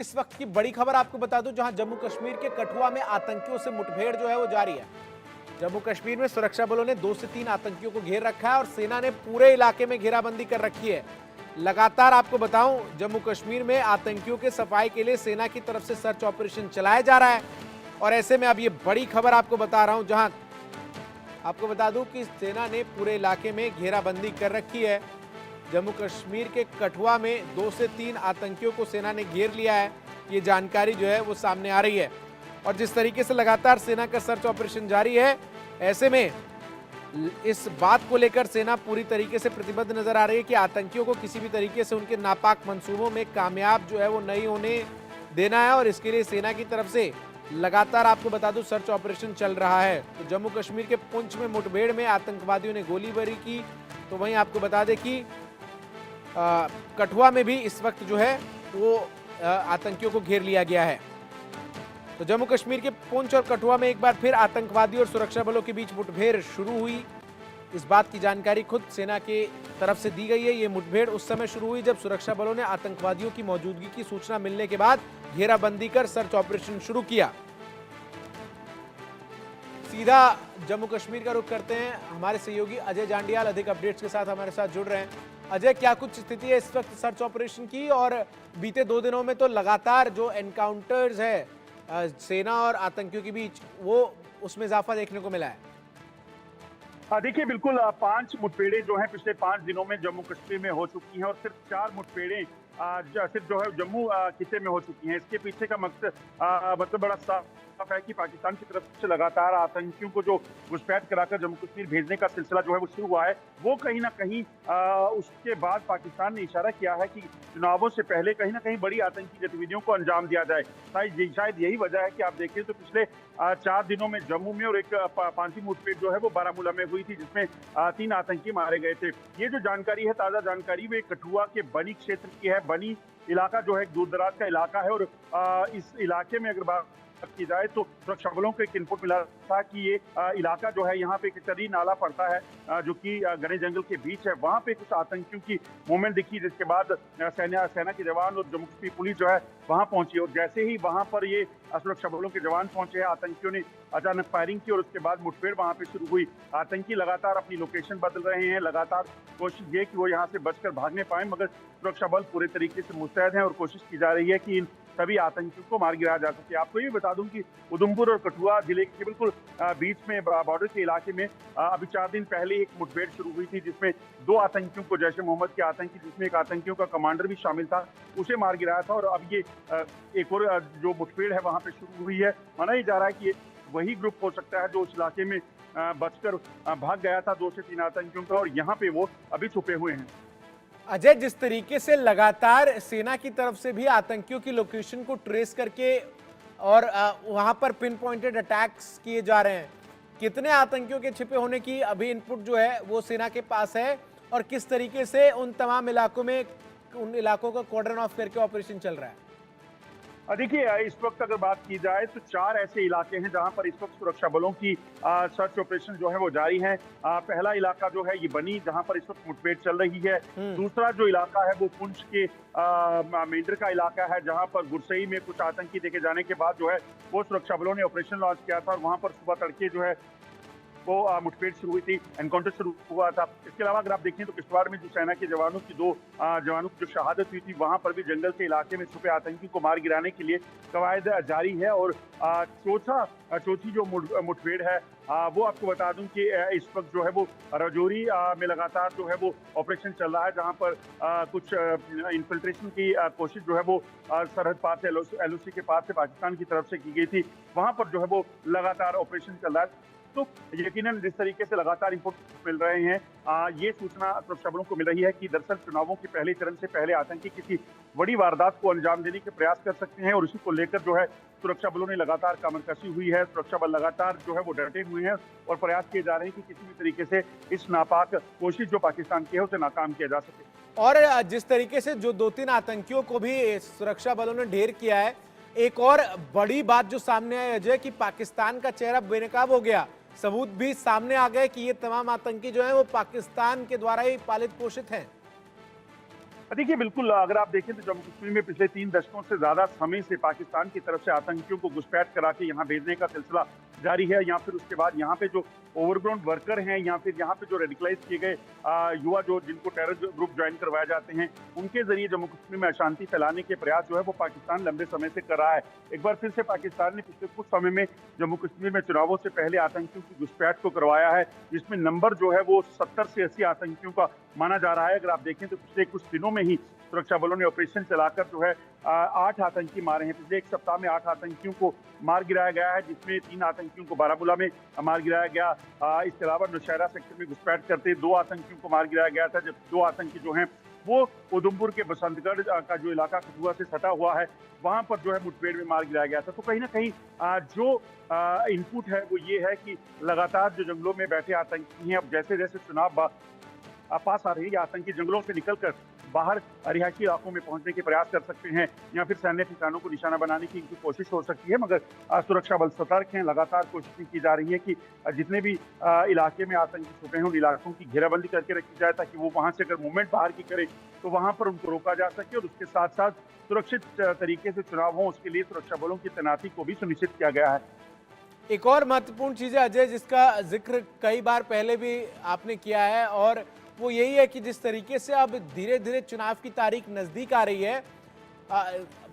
इस वक्त की बड़ी खबर आपको बता दूं, जहां जम्मू कश्मीर के कठुआ में आतंकियों से मुठभेड़ जो है वो जारी है। जम्मू कश्मीर में सुरक्षा बलों ने 2 से 3 आतंकियों को घेर रखा है और सेना ने पूरे इलाके में घेराबंदी कर रखी है। लगातार आपको बताऊं, जम्मू कश्मीर में आतंकियों के सफाई के लिए सेना की तरफ से सर्च ऑपरेशन चलाया जा रहा है। और ऐसे में अब ये बड़ी खबर आपको बता रहा हूं, जहां आपको बता दूं कि सेना ने पूरे इलाके में घेराबंदी कर रखी है। जम्मू कश्मीर के कठुआ में 2 से 3 आतंकियों को सेना ने घेर लिया है। ये जानकारी जो है वो सामने आ रही है। और जिस तरीके से लगातार सेना का सर्च ऑपरेशन जारी है, ऐसे में इस बात को लेकर सेना पूरी तरीके से प्रतिबद्ध नजर आ रही है कि आतंकियों को किसी भी तरीके से उनके नापाक मंसूबों में कामयाब जो है वो नहीं होने देना है। और इसके लिए सेना की तरफ से लगातार आपको बता दूं सर्च ऑपरेशन चल रहा है। तो जम्मू कश्मीर के पुंछ में मुठभेड़ में आतंकवादियों ने गोलीबारी की, तो वहीं आपको बता दें कि कठुआ में भी इस वक्त जो है वो आतंकियों को घेर लिया गया है। तो जम्मू कश्मीर के पुंछ और कठुआ में एक बार फिर आतंकवादियों और सुरक्षा बलों के बीच मुठभेड़ शुरू हुई। इस बात की जानकारी खुद सेना के तरफ से दी गई है। ये मुठभेड़ उस समय शुरू हुई जब सुरक्षा बलों ने आतंकवादियों की मौजूदगी की सूचना मिलने के बाद घेराबंदी कर सर्च ऑपरेशन शुरू किया। सीधा जम्मू कश्मीर का रुख करते हैं। हमारे सहयोगी अजय जांडियाल अधिक अपडेट्स के साथ हमारे साथ जुड़ रहे हैं। अजय, क्या कुछ स्थिति है इस वक्त सर्च ऑपरेशन की? और बीते 2 दिनों में तो लगातार जो एनकाउंटर्स है सेना और आतंकियों के बीच, वो उसमें इजाफा देखने को मिला है। हाँ, देखिए बिल्कुल 5 मुठभेड़ें जो हैं पिछले 5 दिनों में जम्मू कश्मीर में हो चुकी हैं और सिर्फ 4 मुठभेड़ें सिर्फ जो है जम्मू खिते में हो चुकी हैं। इसके पीछे का मकसद मतलब बड़ा साफ है कि पाकिस्तान की तरफ से लगातार आतंकियों को जो घुसपैठ कराकर जम्मू कश्मीर भेजने का सिलसिला जो है वो शुरू हुआ है, वो कहीं ना कहीं उसके बाद पाकिस्तान ने इशारा किया है कि चुनावों से पहले कहीं ना कहीं बड़ी आतंकी गतिविधियों को अंजाम दिया जाए। शायद यही वजह है कि आप देखें तो पिछले 4 दिनों में जम्मू में और एक 5वीं मुठभेड़ जो है वो बारामूला में हुई थी, जिसमें 3 आतंकी मारे गए थे। ये जो जानकारी है, ताजा जानकारी, वे कठुआ के बनी क्षेत्र की है। बनी इलाका जो है दूर दराज का इलाका है और इस इलाके में अगर बात की जाए तो सुरक्षा बलों को एक इनपुट मिला था कि ये इलाका जो है, यहाँ पे एक चरी नाला पड़ता है जो कि घने जंगल के बीच है। वहाँ पे कुछ आतंकियों की मूवमेंट दिखी, जिसके बाद सेना के जवान और जम्मू कश्मीर पुलिस जो है वहाँ पहुंची। और जैसे ही वहाँ पर ये सुरक्षा बलों के जवान पहुंचे, आतंकियों ने अचानक फायरिंग की और उसके बाद मुठभेड़ वहाँ पे शुरू हुई। आतंकी लगातार अपनी लोकेशन बदल रहे हैं, लगातार कोशिश ये कि वो यहाँ से बचकर भागने पाए, मगर सुरक्षा बल पूरे तरीके से मुस्तैद हैं और कोशिश की जा रही है कि इन सभी आतंकियों को मार गिराया जा सके। आपको ये बता दूं कि उधमपुर और कठुआ जिले के बिल्कुल बीच में बॉर्डर के इलाके में अभी 4 दिन पहले एक मुठभेड़ शुरू हुई थी, जिसमें 2 आतंकियों को, जैश ए मोहम्मद के आतंकी, जिसमें एक आतंकियों का कमांडर भी शामिल था, उसे मार गिराया था। और अब ये एक और जो मुठभेड़ है वहां पे शुरू हुई है। माना ही जा रहा है कि ये वही ग्रुप हो सकता है जो उस इलाके में बचकर भाग गया था 2 से 3 आतंकियों का, और यहाँ पे वो अभी छुपे हुए हैं। अजय, जिस तरीके से लगातार सेना की तरफ से भी आतंकियों की लोकेशन को ट्रेस करके और वहां पर पिन पॉइंटेड अटैक्स किए जा रहे हैं, कितने आतंकियों के छिपे होने की अभी इनपुट जो है वो सेना के पास है? और किस तरीके से उन तमाम इलाकों में, उन इलाकों का कॉर्डन ऑफ करके ऑपरेशन चल रहा है? देखिए, इस वक्त अगर बात की जाए तो 4 ऐसे इलाके हैं जहां पर इस वक्त सुरक्षा बलों की सर्च ऑपरेशन जो है वो जारी है। पहला इलाका जो है ये बनी, जहां पर इस वक्त मुठभेड़ चल रही है। दूसरा जो इलाका है वो पुंछ के मेंढर का इलाका है, जहां पर गुरसई में कुछ आतंकी देखे जाने के बाद जो है वो सुरक्षा बलों ने ऑपरेशन लॉन्च किया था और वहां पर सुबह तड़के जो है वो मुठभेड़ शुरू हुई थी, एनकाउंटर शुरू हुआ था। इसके अलावा अगर आप देखें तो किश्तवाड़ में जो सेना के जवानों की 2 जवानों की जो शहादत हुई थी, वहां पर भी जंगल के इलाके में छुपे आतंकी को मार गिराने के लिए कवायद जारी है। और चौथी जो मुठभेड़ है वो आपको बता दूं कि इस वक्त जो है वो रजौरी में लगातार जो है वो ऑपरेशन चल रहा है, जहां पर कुछ इन्फिल्ट्रेशन की कोशिश जो है वो सरहद पार से LOC के पार से पाकिस्तान की तरफ से की गई थी। वहां पर जो है वो लगातार ऑपरेशन चल रहा है। तो यकीनन जिस तरीके से लगातार इनपुट मिल रहे हैं, ये सूचना सुरक्षा बलों को मिल रही है कि दरअसल चुनावों के पहले चरण से पहले आतंकी किसी बड़ी वारदात को अंजाम देने के प्रयास कर सकते हैं, और उसी को लेकर जो है सुरक्षा बलों ने लगातार कमरकशी हुई है। सुरक्षा बल लगातार जो है वो डटे हुए हैं और प्रयास किए जा रहे हैं कि किसी भी तरीके से इस नापाक कोशिश जो पाकिस्तान की है उसे नाकाम किया जा सके। और जिस तरीके से जो 2-3 आतंकियों को भी सुरक्षा बलों ने ढेर किया है, एक और बड़ी बात जो सामने आई अजय, कि पाकिस्तान का चेहरा बेनकाब हो गया। सबूत भी सामने आ गए कि ये तमाम आतंकी जो हैं वो पाकिस्तान के द्वारा ही पालित पोषित हैं। देखिए बिल्कुल, अगर आप देखें तो जम्मू कश्मीर में पिछले 3 दशकों से ज़्यादा समय से पाकिस्तान की तरफ से आतंकियों को घुसपैठ करा के यहाँ भेजने का सिलसिला जारी है, या फिर उसके बाद यहाँ पे जो ओवरग्राउंड वर्कर हैं, या फिर यहाँ पे जो रेडिकलाइज किए गए युवा जो जिनको टेरर ग्रुप ज्वाइन करवाए जाते हैं, उनके ज़रिए जम्मू कश्मीर में अशांति फैलाने के प्रयास जो है वो पाकिस्तान लंबे समय से कर रहा है। एक बार फिर से पाकिस्तान ने पिछले कुछ समय में जम्मू कश्मीर में चुनावों से पहले आतंकियों की घुसपैठ को करवाया है, जिसमें नंबर जो है वो 70 से 80 आतंकियों का माना जा रहा है। अगर आप देखें तो पिछले कुछ दिनों में ही सुरक्षा बलों ने ऑपरेशन चलाकर जो है 8 आतंकी मारे हैं। पिछले एक सप्ताह में 8 आतंकियों को मार गिराया गया है, जिसमें 3 आतंकियों को बारामूला में मार गिराया गया। इसके अलावा नौशहरा सेक्टर में घुसपैठ करते 2 आतंकियों को मार गिराया गया था, जब 2 आतंकी जो हैं वो उधमपुर के बसंतगढ़ का जो इलाका कठुआ से सटा हुआ है, वहां पर जो है मुठभेड़ में मार गिराया गया था। तो कहीं ना कहीं जो इनपुट है वो ये है कि लगातार जो जंगलों में बैठे आतंकी हैं, अब जैसे जैसे चुनाव पास आ रही है, आतंकी जंगलों से निकलकर बाहर रिहायशी इलाकों में पहुंचने के प्रयास कर सकते हैं, या फिर सैन्य ठिकानों को निशाना बनाने की इनकी कोशिश हो सकती है। मगर सुरक्षा बल सतर्क हैं, लगातार कोशिशें की जा रही है कि जितने भी इलाके में आतंकी छुपे हैं उन इलाकों की घेराबंदी करके रखी जाए, ताकि वो वहां से अगर मूवमेंट बाहर की करे तो वहां पर उनको रोका जा सके, और उसके साथ साथ सुरक्षित तरीके से चुनाव हो उसके लिए सुरक्षा बलों की तैनाती को भी सुनिश्चित किया गया है। एक और महत्वपूर्ण चीज है अजय, जिसका जिक्र कई बार पहले भी आपने किया है, और वो यही है कि जिस तरीके से अब धीरे धीरे चुनाव की तारीख नजदीक आ रही है,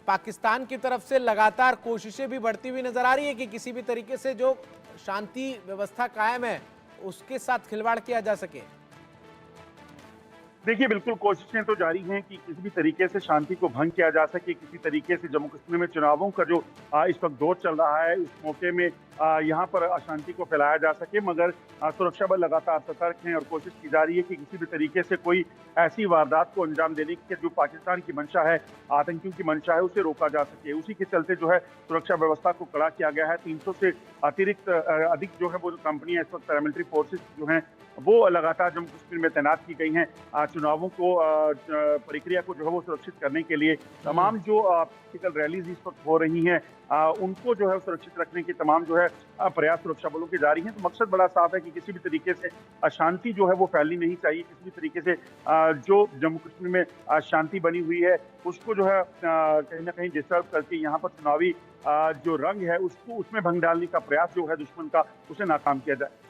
पाकिस्तान की तरफ से लगातार कोशिशें भी बढ़ती हुई नजर आ रही है कि किसी भी तरीके से जो शांति व्यवस्था कायम है उसके साथ खिलवाड़ किया जा सके। देखिए बिल्कुल, कोशिशें तो जारी हैं कि किसी भी तरीके से शांति को भंग किया जा सके, किसी तरीके से जम्मू कश्मीर में चुनावों का जो इस वक्त दौर चल रहा है उस मौके में यहाँ पर अशांति को फैलाया जा सके। मगर सुरक्षा बल लगातार सतर्क हैं और कोशिश की जा रही है कि किसी भी तरीके से कोई ऐसी वारदात को अंजाम देने की जो पाकिस्तान की मंशा है, आतंकियों की मंशा है, उसे रोका जा सके। उसी के चलते जो है सुरक्षा व्यवस्था को कड़ा किया गया है। 300 से अतिरिक्त अधिक जो है वो जो कंपनियां इस वक्त पैरामिलिट्री फोर्सेस जो हैं वो लगातार जम्मू कश्मीर में तैनात की गई हैं। चुनावों को प्रक्रिया को जो है वो सुरक्षित करने के लिए तमाम जो पॉलिटिकल रैलीज इस वक्त हो रही हैं उनको जो है सुरक्षित रखने के तमाम जो है प्रयास सुरक्षा बलों के जारी हैं। तो मकसद बड़ा साफ है कि किसी भी तरीके से अशांति जो है वो फैलनी नहीं चाहिए। किसी भी तरीके से जो जम्मू कश्मीर में शांति बनी हुई है उसको जो है कहीं ना कहीं डिस्टर्ब करके यहाँ पर चुनावी जो रंग है उसको उसमें भंग डालने का प्रयास जो है दुश्मन का, उसे नाकाम किया जाए।